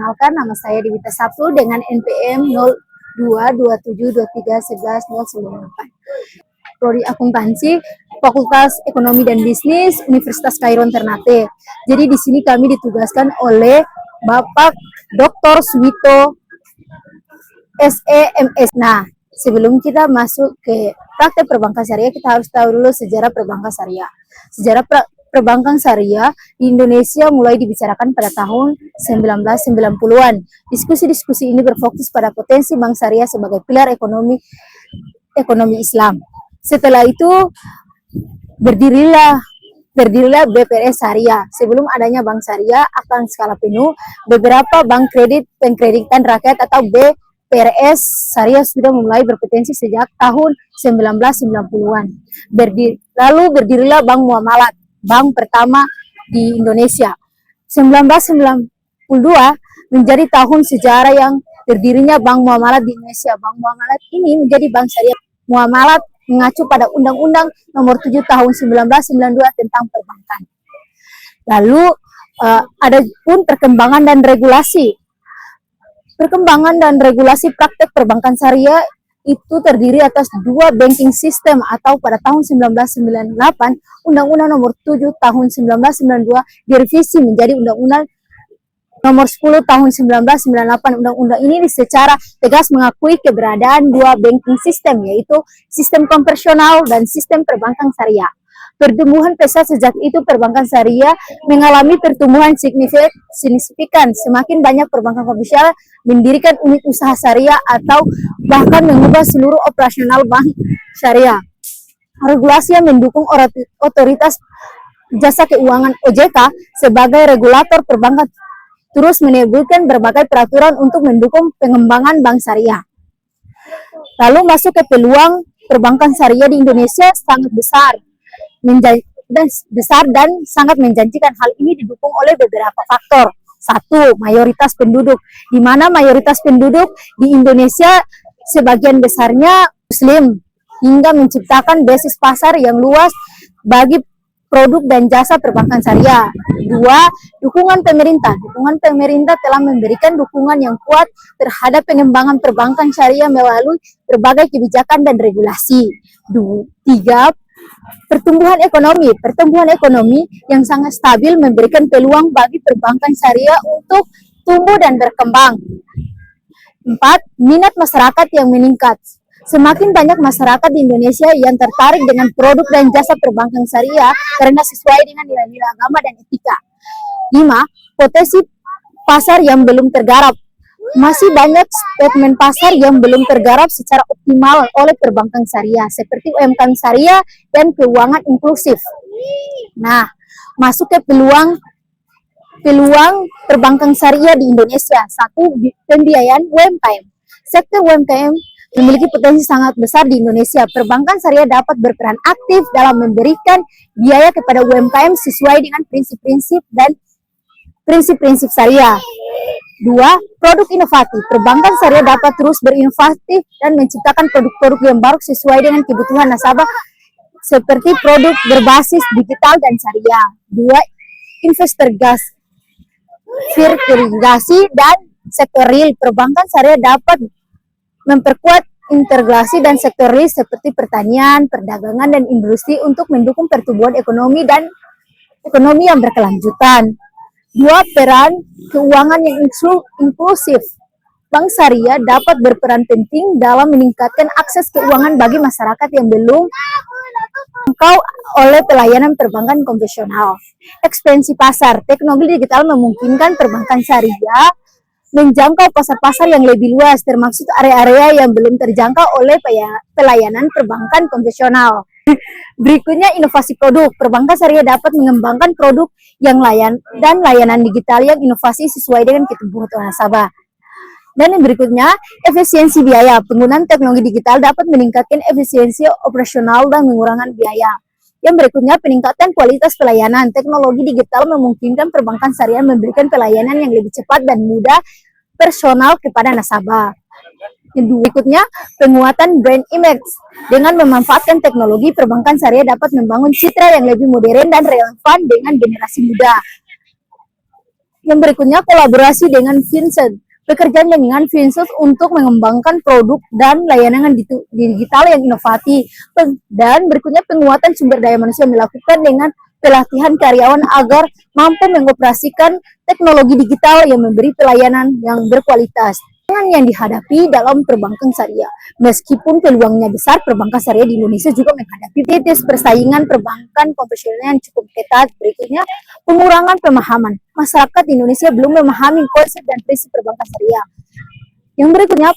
perkenalkan, nama saya Dewita Sabtu dengan NPM 022723111098. Prodi Akuntansi, Fakultas Ekonomi dan Bisnis, Universitas Kairo Ternate. Jadi di sini kami ditugaskan oleh Bapak Dr. Suwito SEMS. Nah, sebelum kita masuk ke praktek perbankan syariah, kita harus tahu dulu sejarah perbankan syariah. Sejarah perbankan syariah di Indonesia mulai dibicarakan pada tahun 1990-an. Diskusi-diskusi ini berfokus pada potensi bank syariah sebagai pilar ekonomi Islam. Setelah itu berdirilah BPRS Syariah. Sebelum adanya bank syariah akan skala penuh, beberapa bank kredit pengkreditan rakyat atau BPRS Syariah sudah mulai berpotensi sejak tahun 1990-an. Lalu berdirilah Bank Muamalat, bank pertama di Indonesia. 1992 menjadi tahun sejarah yang berdirinya Bank Muamalat di Indonesia. Bank Muamalat ini menjadi bank syariah. Muamalat mengacu pada Undang-Undang Nomor 7 Tahun 1992 tentang perbankan. Lalu ada pun perkembangan dan regulasi. Perkembangan dan regulasi praktek perbankan syariah itu terdiri atas dua banking system atau pada tahun 1998 Undang-Undang Nomor 7 Tahun 1992 direvisi menjadi Undang-Undang Nomor 10 Tahun 1998. Undang-undang ini secara tegas mengakui keberadaan dua banking system, yaitu sistem konvensional dan sistem perbankan syariah. Pertumbuhan pesat sejak itu perbankan syariah mengalami pertumbuhan signifikan. Semakin banyak perbankan komersial mendirikan unit usaha syariah atau bahkan mengubah seluruh operasional bank syariah. Regulasi yang mendukung otoritas jasa keuangan OJK sebagai regulator perbankan terus menerbitkan berbagai peraturan untuk mendukung pengembangan bank syariah. Lalu masuk ke peluang perbankan syariah di Indonesia sangat besar dan sangat menjanjikan. Hal ini didukung oleh beberapa faktor. Satu, mayoritas penduduk, di mana mayoritas penduduk di Indonesia sebagian besarnya Muslim, hingga menciptakan basis pasar yang luas bagi produk dan jasa perbankan syariah. Dua, dukungan pemerintah. Dukungan pemerintah telah memberikan dukungan yang kuat terhadap pengembangan perbankan syariah melalui berbagai kebijakan dan regulasi. Tiga, pertumbuhan ekonomi. Pertumbuhan ekonomi yang sangat stabil memberikan peluang bagi perbankan syariah untuk tumbuh dan berkembang. Empat, minat masyarakat yang meningkat. Semakin banyak masyarakat di Indonesia yang tertarik dengan produk dan jasa perbankan syariah karena sesuai dengan nilai-nilai agama dan etika. 5. Potensi pasar yang belum tergarap. Masih banyak segmen pasar yang belum tergarap secara optimal oleh perbankan syariah, seperti UMKM syariah dan keuangan inklusif. Nah, masuk ke peluang perbankan syariah di Indonesia. Satu, pembiayaan UMKM. Sektor UMKM memiliki potensi sangat besar di Indonesia. Perbankan syariah dapat berperan aktif dalam memberikan biaya kepada UMKM sesuai dengan prinsip-prinsip syariah. Dua, produk inovatif. Perbankan syariah dapat terus berinovasi dan menciptakan produk-produk yang baru sesuai dengan kebutuhan nasabah seperti produk berbasis digital dan syariah. Dua, investigasi dan sektor real. Perbankan syariah dapat memperkuat integrasi dan sektor real seperti pertanian, perdagangan, dan industri untuk mendukung pertumbuhan ekonomi dan ekonomi yang berkelanjutan. Dua, peran keuangan yang inklusif. Bank syariah dapat berperan penting dalam meningkatkan akses keuangan bagi masyarakat yang belum terjangkau oleh pelayanan perbankan konvensional. Ekspansi pasar. Teknologi digital memungkinkan perbankan syariah menjangkau pasar-pasar yang lebih luas, termasuk area-area yang belum terjangkau oleh pelayanan perbankan konvensional. Berikutnya, inovasi produk. Perbankan syariah dapat mengembangkan produk yang layanan digital yang inovasi sesuai dengan kebutuhan nasabah. Dan yang berikutnya, efisiensi biaya. Penggunaan teknologi digital dapat meningkatkan efisiensi operasional dan mengurangi biaya. Yang berikutnya, peningkatan kualitas pelayanan. Teknologi digital memungkinkan perbankan syariah memberikan pelayanan yang lebih cepat dan mudah personal kepada nasabah. Yang berikutnya, penguatan brand image. Dengan memanfaatkan teknologi, perbankan syariah dapat membangun citra yang lebih modern dan relevan dengan generasi muda. Yang berikutnya kolaborasi dengan Vincent. Pekerjaan dengan Vincent untuk mengembangkan produk dan layanan digital yang inovatif. Dan berikutnya penguatan sumber daya manusia melakukan dengan pelatihan karyawan agar mampu mengoperasikan teknologi digital yang memberi pelayanan yang berkualitas. Yang dihadapi dalam perbankan syariah. Meskipun peluangnya besar, perbankan syariah di Indonesia juga menghadapi titis persaingan perbankan konvensional yang cukup ketat. Berikutnya, pengurangan pemahaman. Masyarakat Indonesia belum memahami konsep dan prinsip perbankan syariah. Yang berikutnya,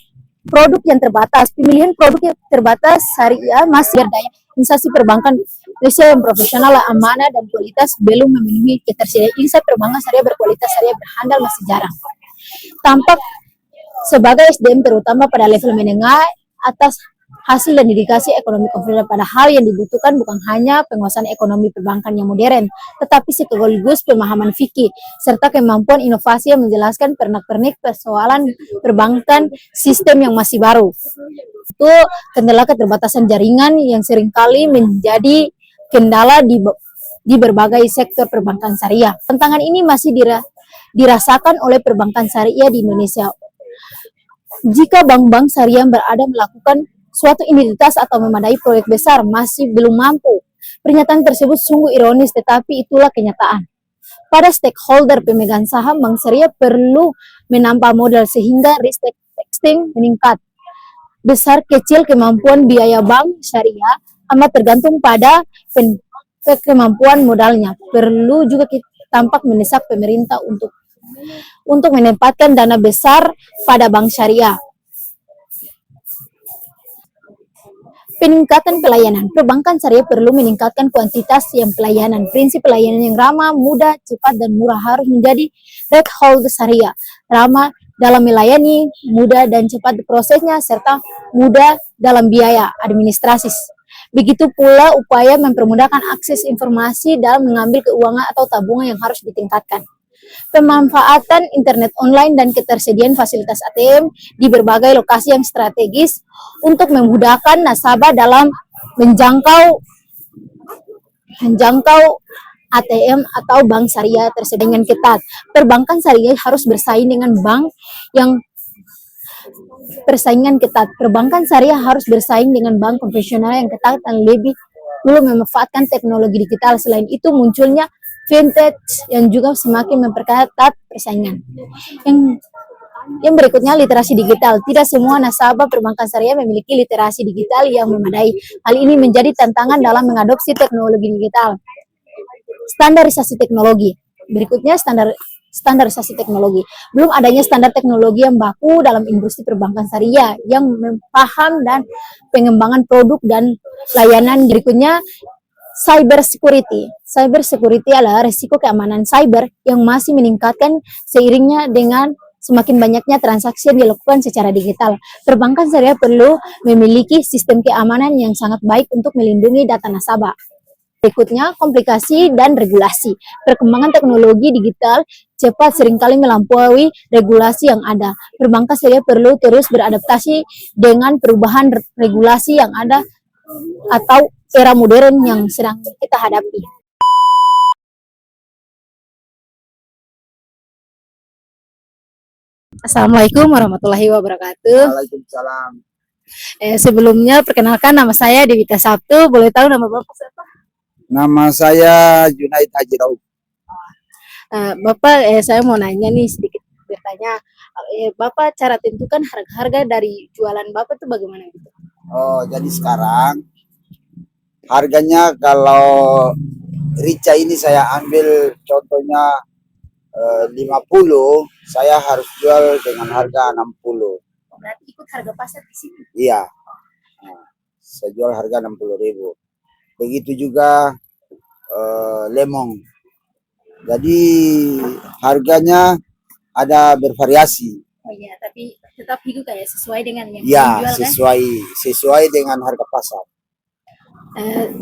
produk yang terbatas. Pemilihan produk yang terbatas syariah masih berdaya. Instansi perbankan Indonesia yang profesional, amanah, dan kualitas belum memenuhi ketersediaan. Instansi perbankan syariah berkualitas syariah berhandal masih jarang. Tampak sebagai SDM terutama pada level menengah atas hasil dan dedikasi ekonomi konvensional, padahal yang dibutuhkan bukan hanya penguasaan ekonomi perbankan yang modern, tetapi sekaligus pemahaman fikih serta kemampuan inovasi yang menjelaskan pernak-pernik persoalan perbankan sistem yang masih baru. Itu kendala keterbatasan jaringan yang seringkali menjadi kendala di berbagai sektor perbankan syariah. Tantangan ini masih dirasakan oleh perbankan syariah di Indonesia. Jika bank-bank syariah berada melakukan suatu identitas atau memadai proyek besar masih belum mampu. Pernyataan tersebut sungguh ironis, tetapi itulah kenyataan. Pada stakeholder pemegang saham, bank syariah perlu menambah modal sehingga risk taking meningkat. Besar kecil kemampuan biaya bank syariah amat tergantung pada kemampuan modalnya. Perlu juga tampak mendesak pemerintah untuk menempatkan dana besar pada bank syariah. Peningkatan pelayanan. Perbankan syariah perlu meningkatkan kuantitas yang pelayanan. Prinsip pelayanan yang ramah, mudah, cepat, dan murah harus menjadi stakeholder syariah. Ramah dalam melayani, mudah dan cepat prosesnya, serta mudah dalam biaya administrasi. Begitu pula upaya mempermudahkan akses informasi dalam mengambil keuangan atau tabungan yang harus ditingkatkan. Pemanfaatan internet online dan ketersediaan fasilitas ATM di berbagai lokasi yang strategis untuk memudahkan nasabah dalam menjangkau ATM atau bank syariah tersedia dengan ketat. Perbankan syariah harus bersaing dengan bank yang persaingan ketat. Perbankan syariah harus bersaing dengan bank konvensional yang ketat dan lebih belum memanfaatkan teknologi digital. Selain itu munculnya fintech yang juga semakin memperketat persaingan. Yang berikutnya literasi digital. Tidak semua nasabah perbankan syariah memiliki literasi digital yang memadai. Hal ini menjadi tantangan dalam mengadopsi teknologi digital. Standarisasi teknologi. Berikutnya standarisasi teknologi. Belum adanya standar teknologi yang baku dalam industri perbankan syariah yang paham dan pengembangan produk dan layanan. Berikutnya cyber security. Cyber security adalah risiko keamanan cyber yang masih meningkatkan seiringnya dengan semakin banyaknya transaksi yang dilakukan secara digital. Perbankan syariah perlu memiliki sistem keamanan yang sangat baik untuk melindungi data nasabah. Berikutnya, komplikasi dan regulasi. Perkembangan teknologi digital cepat seringkali melampaui regulasi yang ada. Perbankan syariah perlu terus beradaptasi dengan perubahan regulasi yang ada atau era modern yang sedang kita hadapi. Assalamualaikum warahmatullahi wabarakatuh. Waalaikumsalam. Sebelumnya perkenalkan, nama saya Dewita Sabtu. Boleh tahu nama Bapak siapa? Nama saya Junaid Haji Rauf. Bapak, saya mau nanya nih sedikit bertanya. Bapak cara tentukan harga-harga dari jualan Bapak itu bagaimana gitu? Oh, jadi sekarang harganya kalau rica ini saya ambil contohnya 50, saya harus jual dengan harga 60. Berarti ikut harga pasar di sini? Iya. Nah, saya jual harga 60.000. Begitu juga lemong. Jadi harganya ada bervariasi. Oh iya, tapi tetap hidup kayak sesuai dengan yang Ya, dijual kan? sesuai dengan harga pasar.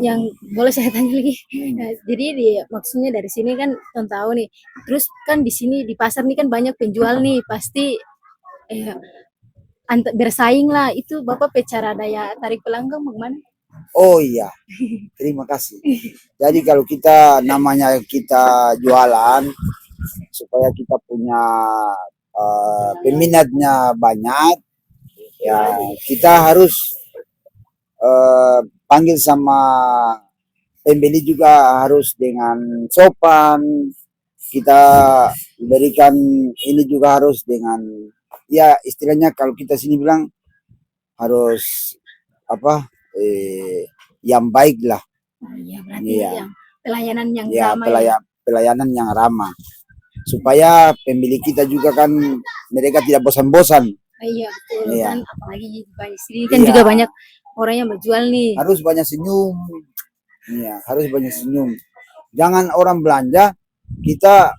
Yang boleh saya tanya lagi, jadi maksudnya dari sini kan tahu nih, terus kan di sini di pasar nih kan banyak penjual nih, pasti bersaing lah. Itu Bapak cara daya tarik pelanggan bagaimana? Oh iya, terima kasih. Jadi kalau kita namanya kita jualan, supaya kita punya peminatnya banyak, ya kita harus panggil sama pembeli juga harus dengan sopan. Kita berikan ini juga harus dengan, ya istilahnya kalau kita sini bilang harus apa, yang baik lah. Iya, berarti Iya. yang pelayanan yang Ya ramah ya. pelayanan yang ramah, supaya pembeli kita juga kan mereka tidak bosan-bosan. Iya, betul. Iya. Dan apalagi di sini kan Iya. juga banyak orang yang berjual nih. Harus banyak senyum. Iya, harus banyak senyum. Jangan orang belanja kita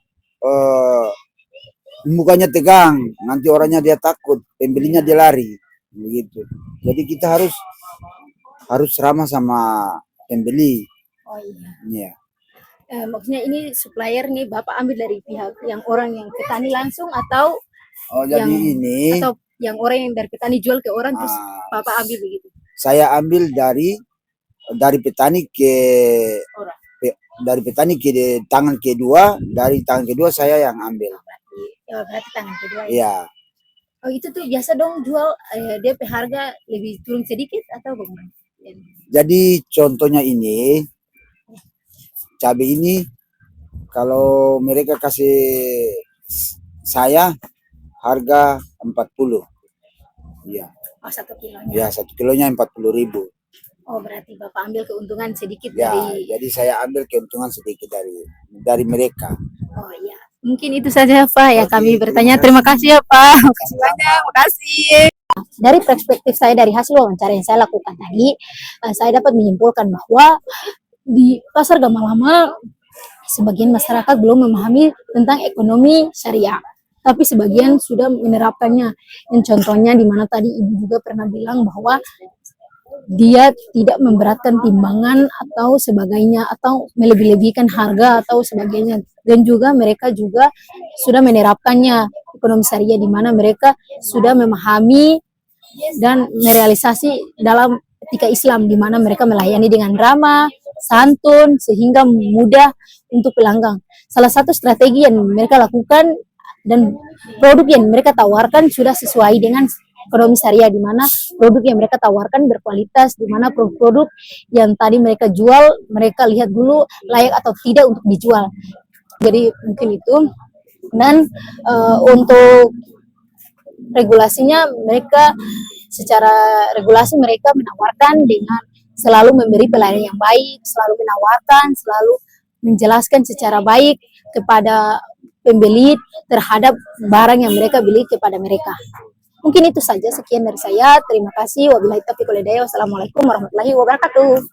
mukanya tegang, nanti orangnya dia takut, pembelinya dia lari, begitu. Jadi kita harus ramah sama pembeli. Oh iya. Iya. Maksudnya ini supplier nih Bapak ambil dari pihak yang orang yang petani langsung atau Oh, jadi yang ini atau yang orang yang dari petani jual ke orang terus ah, Bapak ambil begitu saya ambil dari petani ke orang. dari petani ke tangan kedua, dari tangan kedua saya yang ambil. Berarti tangan kedua ya. Iya. Oh itu tuh biasa dong jual dia harga lebih turun sedikit atau bagaimana? Jadi contohnya ini cabai ini kalau mereka kasih saya harga 40. Iya. Oh 1 kilonya. Ya, 1 kilonya 40.000. Oh berarti Bapak ambil keuntungan sedikit Ya, dari. jadi saya ambil keuntungan sedikit dari mereka. Oh iya. Mungkin itu saja Pak yang Oke, kami terima bertanya. kasih. Terima kasih ya Pak. Makasih banyak. Makasih. Dari perspektif saya dari hasil wawancara yang saya lakukan tadi, saya dapat menyimpulkan bahwa di pasar Gamalama sebagian masyarakat belum memahami tentang ekonomi syariah, tapi sebagian sudah menerapkannya. Yang contohnya di mana tadi Ibu juga pernah bilang bahwa dia tidak memberatkan timbangan atau sebagainya atau melebih-lebihkan harga atau sebagainya, dan juga mereka juga sudah menerapkannya ekonomi syariah di mana mereka sudah memahami dan merealisasi dalam etika Islam di mana mereka melayani dengan ramah, santun sehingga mudah untuk pelanggan. Salah satu strategi yang mereka lakukan dan produk yang mereka tawarkan sudah sesuai dengan ekonomi syariah di mana produk yang mereka tawarkan berkualitas, di mana produk-produk yang tadi mereka jual mereka lihat dulu layak atau tidak untuk dijual. Jadi mungkin itu. Dan untuk regulasinya mereka secara regulasi mereka menawarkan dengan selalu memberi pelayanan yang baik, selalu menawarkan, selalu menjelaskan secara baik kepada pembeli terhadap barang yang mereka beli kepada mereka. Mungkin itu saja, sekian dari saya. Terima kasih. Wabillahi taufiq wal hidayah. Wassalamualaikum warahmatullahi wabarakatuh.